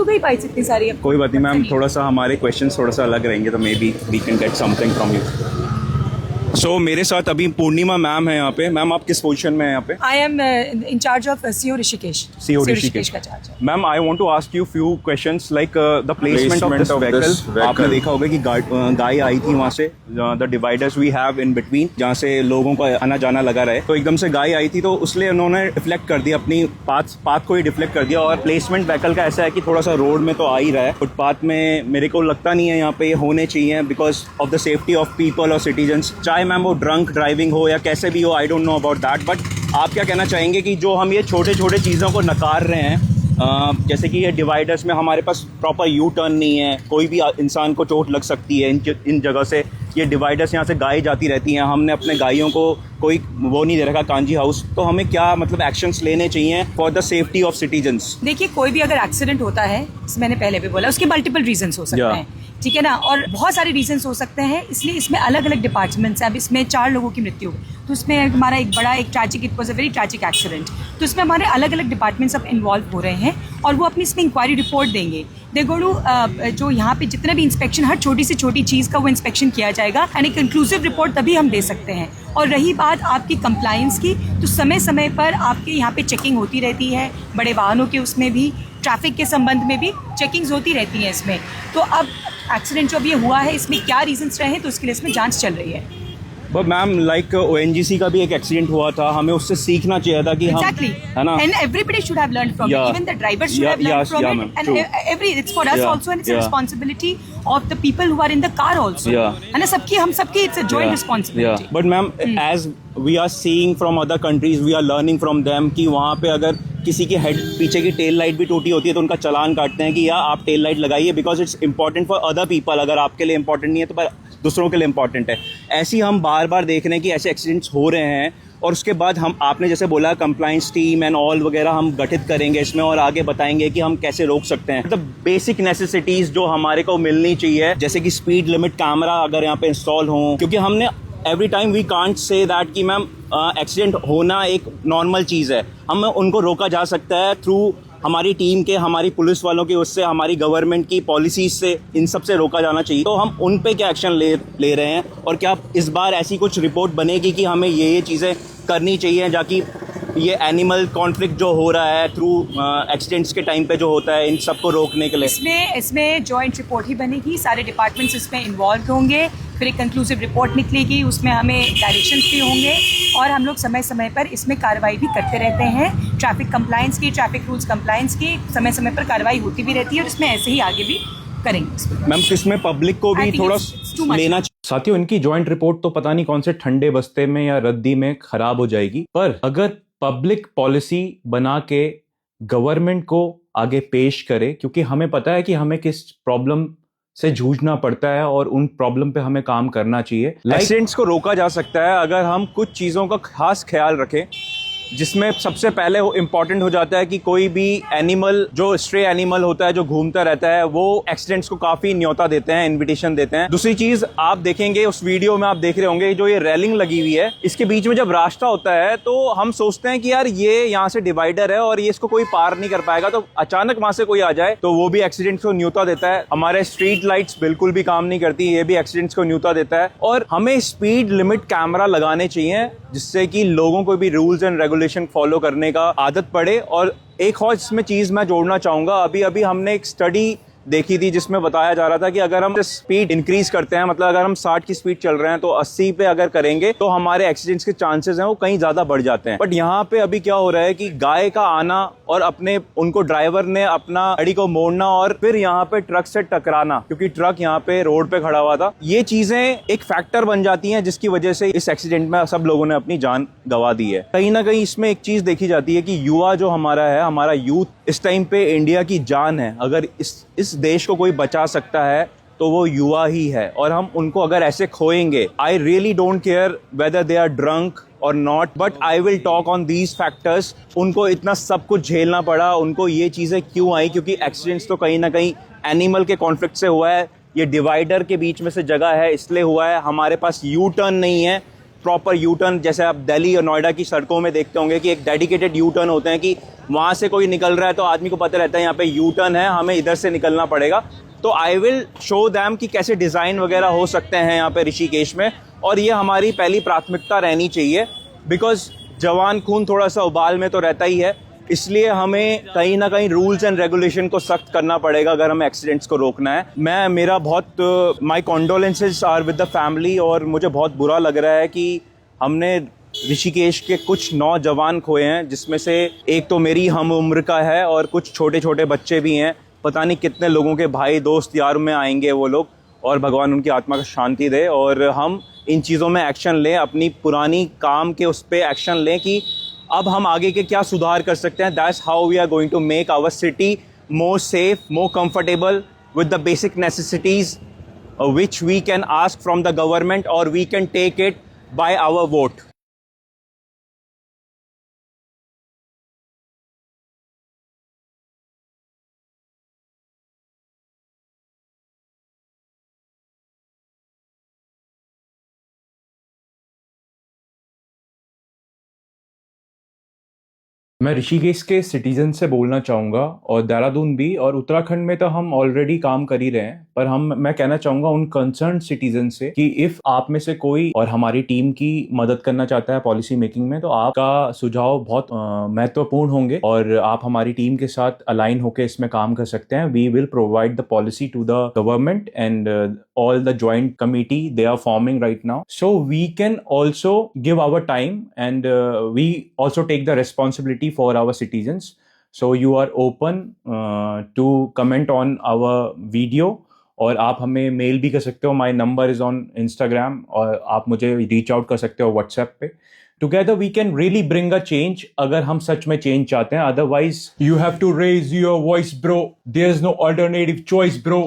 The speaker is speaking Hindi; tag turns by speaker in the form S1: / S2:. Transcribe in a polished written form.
S1: तो गई बाइट्स इतनी सारी। अब
S2: कोई बात नहीं मैम, थोड़ा सा हमारे क्वेश्चंस थोड़ा सा अलग रहेंगे तो maybe we can get something from you. So मेरे साथ अभी पूर्णिमा मैम है यहाँ पे। मैम आप किस पोजीशन में है यहाँ पे?
S1: I am in charge of CO Rishikesh.
S2: CO Rishikesh
S1: का चार्ज है।
S2: Ma'am I want to ask you few questions like the placement of this vehicle. आपने देखा होगा कि गाय आई थी वहाँ से, the dividers we have in between, जहाँ से लोगों का आना जाना लगा रहे, तो एकदम से गाय आई थी तो उसलिए उन्होंने डिफ्लेक्ट कर दिया, अपनी पाथ को ही डिफ्लेक्ट कर दिया। और प्लेसमेंट व्हीकल का ऐसा है कि थोड़ा सा रोड में तो आ ही रहा है, फुटपाथ में मेरे को लगता नहीं है यहाँ पे होने चाहिए because of the safety of people और सिटीजन्स। चाहे मैम वो ड्रंक ड्राइविंग हो या कैसे भी हो, I don't know about that, but आप क्या कहना चाहेंगे कि जो हम ये छोटे छोटे चीज़ों को नकार रहे हैं, जैसे कि ये डिवाइडर्स में हमारे पास प्रॉपर यू टर्न नहीं है, कोई भी इंसान को चोट लग सकती है इन जगह से, ये डिवाइडर्स यहाँ से गाय जाती रहती हैं, हमने अपने गायों को कोई वो नहीं दे रखा कांजी हाउस, तो हमें क्या मतलब एक्शंस लेने चाहिए for the safety of citizens?
S1: देखिए, कोई भी अगर एक्सीडेंट होता है, मैंने पहले भी बोला, उसके मल्टीपल रीजंस हो सकते हैं, ठीक है ना, और बहुत सारे रीजंस हो सकते हैं, इसलिए इसमें अलग अलग डिपार्टमेंट्स हैं। अब इसमें 4 लोगों की मृत्यु हुई, तो उसमें हमारा एक tragic, it was a very tragic accident, तो इसमें हमारे अलग अलग डिपार्टमेंट्स अब इन्वॉल्व हो रहे हैं और वो अपनी इसमें इंक्वायरी रिपोर्ट देंगे। देखो जो यहाँ पे जितने भी इंस्पेक्शन, हर छोटी से छोटी चीज़ का वो इंस्पेक्शन किया जाएगा एंड एक कंक्लूसिव रिपोर्ट तभी हम दे सकते हैं। और रही बात आपकी कंप्लायंस की, तो समय समय पर आपके यहाँ पे चेकिंग होती रहती है, बड़े वाहनों के उसमें भी, ट्रैफिक के संबंध में भी चेकिंग्स होती रहती हैं इसमें। तो अब एक्सीडेंट जो अब ये हुआ है, इसमें क्या रीजंस रहे हैं, तो उसके लिए इसमें जांच चल रही है।
S2: बट मैम लाइक ONGC का भी एक एक्सीडेंट हुआ था, हमें उससे सीखना चाहिए था कि
S1: exactly.
S2: हम, है ना,
S1: and everybody should have learned from it, even the drivers should have learned from it, and it's for us also, and it's a responsibility of the people who are in the car also, है ना, हम सबकी it's a joint responsibility.
S2: But ma'am, as we are seeing from other countries, we are learning from them कि वहाँ पे अगर किसी की हेड पीछे की टेल लाइट भी टूटी होती है तो उनका चालान काटते हैं कि यार आप टेल लाइट लगाइए, because it's important for other people. अगर आपके लिए इंपॉर्टेंट नहीं है तो पर दूसरों के लिए इंपॉर्टेंट है। ऐसे ही हम बार बार देख रहे हैं कि ऐसे एक्सीडेंट्स हो रहे हैं, और उसके बाद हम, आपने जैसे बोला, कंप्लायंस टीम एंड ऑल वगैरह हम गठित करेंगे इसमें और आगे बताएंगे कि हम कैसे रोक सकते हैं। मतलब बेसिक नेसेसिटीज जो हमारे को मिलनी चाहिए, जैसे कि स्पीड लिमिट कैमरा अगर यहाँ पे इंस्टॉल हो, क्योंकि हमने every time we can't say that कि मैम एक्सीडेंट होना एक नॉर्मल चीज़ है, हम उनको रोका जा सकता है थ्रू हमारी टीम के, हमारी पुलिस वालों की, उससे हमारी गवर्नमेंट की पॉलिसीज से, इन सब से रोका जाना चाहिए। तो हम उन पे क्या एक्शन ले रहे हैं, और क्या इस बार ऐसी कुछ रिपोर्ट बनेगी कि हमें ये चीज़ें करनी चाहिए, जाकि ये एनिमल कॉन्फ्लिक्ट जो हो रहा है थ्रू एक्सीडेंट्स के टाइम पे जो होता है, इन सबको रोकने के लिए?
S1: इसमें जॉइंट रिपोर्ट ही बनेगी, सारे डिपार्टमेंट्स इसमें इन्वॉल्व होंगे, फिर एक कंक्लूसिव रिपोर्ट निकलेगी, उसमें हमें डायरेक्शंस भी होंगे, और हम लोग समय समय पर इसमें कार्रवाई भी करते रहते हैं। ट्रैफिक कंप्लायंस की, ट्रैफिक रूल्स कंप्लायंस की समय समय पर कार्रवाई होती भी रहती है, और इसमें ऐसे ही आगे भी करेंगे।
S2: मैम किसमें पब्लिक को भी थोड़ा लेना चाहिए।
S3: साथियों, इनकी जॉइंट रिपोर्ट तो पता नहीं कौन से ठंडे बस्ते में या रद्दी में खराब हो जाएगी, पर अगर पब्लिक पॉलिसी बना के गवर्नमेंट को आगे पेश करे, क्योंकि हमें पता है कि हमें किस प्रॉब्लम से जूझना पड़ता है और उन प्रॉब्लम पे हमें काम करना चाहिए।
S2: एक्सीडेंट्स को रोका जा सकता है अगर हम कुछ चीज़ों का खास ख्याल रखें, जिसमें सबसे पहले वो इम्पॉर्टेंट हो जाता है कि कोई भी एनिमल, जो स्ट्रे एनिमल होता है जो घूमता रहता है, वो एक्सीडेंट्स को काफ़ी न्योता देते हैं, इनविटेशन देते हैं। दूसरी चीज़ आप देखेंगे, उस वीडियो में आप देख रहे होंगे, जो ये रेलिंग लगी हुई है, इसके बीच में जब रास्ता होता है तो हम सोचते हैं कि यार ये यहाँ से डिवाइडर है और ये इसको कोई पार नहीं कर पाएगा, तो अचानक वहाँ से कोई आ जाए तो वो भी एक्सीडेंट्स को न्योता देता है। हमारे स्ट्रीट लाइट्स बिल्कुल भी काम नहीं करती, ये भी एक्सीडेंट्स को न्योता देता है। और हमें स्पीड लिमिट कैमरा लगाने चाहिए, जिससे कि लोगों को भी रूल्स एंड रेगुलेशन फॉलो करने का आदत पड़े। और एक और इसमें चीज़ मैं जोड़ना चाहूँगा, अभी हमने एक स्टडी देखी थी जिसमें बताया जा रहा था कि अगर हम स्पीड इंक्रीज करते हैं, मतलब अगर हम 60 की स्पीड चल रहे हैं तो 80 पे अगर करेंगे तो हमारे एक्सीडेंट्स के चांसेस हैं वो कहीं ज्यादा बढ़ जाते हैं। बट यहाँ पे अभी क्या हो रहा है कि गाय का आना और अपने उनको ड्राइवर ने अपना गाड़ी को मोड़ना और फिर यहाँ पे ट्रक से टकराना, क्योंकि ट्रक यहाँ पे रोड पे खड़ा हुआ था, ये चीजें एक फैक्टर बन जाती हैं जिसकी वजह से इस एक्सीडेंट में सब लोगों ने अपनी जान गंवा दी है। कहीं ना कहीं इसमें एक चीज देखी जाती है कि युवा जो हमारा है, हमारा यूथ इस टाइम पे इंडिया की जान है। अगर इस देश को कोई बचा सकता है तो वो युवा ही है, और हम उनको अगर ऐसे खोएंगे, I really don't care whether they are drunk और not, but I will talk on these factors. उनको इतना सब कुछ झेलना पड़ा, उनको ये चीज़ें क्यों आई, क्योंकि एक्सीडेंट्स तो कहीं ना कहीं एनिमल के कॉन्फ्लिक्ट से हुआ है, ये डिवाइडर के बीच में से जगह है इसलिए हुआ है, हमारे पास यू टर्न नहीं है, प्रॉपर यू टर्न, जैसे आप दिल्ली और नोएडा की सड़कों में देखते होंगे कि एक डेडिकेटेड यू टर्न होते हैं कि वहाँ से कोई निकल रहा है तो आदमी को पता रहता है यहाँ पे यू टर्न है, हमें इधर से निकलना पड़ेगा। तो आई विल शो दैम कि कैसे डिज़ाइन वगैरह हो सकते हैं यहाँ पे ऋषिकेश में, और ये हमारी पहली प्राथमिकता रहनी चाहिए, बिकॉज जवान खून थोड़ा सा उबाल में तो रहता ही है, इसलिए हमें कहीं ना कहीं रूल्स एंड रेगुलेशन को सख्त करना पड़ेगा अगर हमें एक्सीडेंट्स को रोकना है। मेरा बहुत my condolences are with the family, और मुझे बहुत बुरा लग रहा है कि हमने ऋषिकेश के कुछ नौजवान खोए हैं, जिसमें से एक तो मेरी हम उम्र का है और कुछ छोटे छोटे बच्चे भी हैं। पता नहीं कितने लोगों के भाई दोस्त यार में आएंगे वो लोग, और भगवान उनकी आत्मा को शांति दे। और हम इन चीज़ों में एक्शन लें, अपनी पुरानी काम के उस पर एक्शन लें कि अब हम आगे के क्या सुधार कर सकते हैं। That's how we are going to make our city more safe, more comfortable with the basic necessities which we can ask from the government, or we can take it by our vote.
S3: मैं ऋषिकेश के सिटीजन से बोलना चाहूँगा, और देहरादून भी, और उत्तराखंड में तो हम ऑलरेडी काम कर ही रहे हैं, पर मैं कहना चाहूँगा उन कंसर्न सिटीजन से कि इफ़ आप में से कोई और हमारी टीम की मदद करना चाहता है पॉलिसी मेकिंग में, तो आपका सुझाव बहुत महत्वपूर्ण होंगे, और आप हमारी टीम के साथ अलाइन होकर इसमें काम कर सकते हैं। We will provide the policy to the government and all the joint committee they are forming right now, so we can also give our time, and we also take the responsibility for our citizens. So you are open to comment on our video, और आप हमें मेल भी कर सकते हो। My number is on Instagram, और आप मुझे रीच आउट कर सकते हो व्हाट्सएप पे। Together we can really bring a change, अगर हम सच में चेंज चाहते हैं। Otherwise you have to raise your voice bro, there is no alternative choice bro.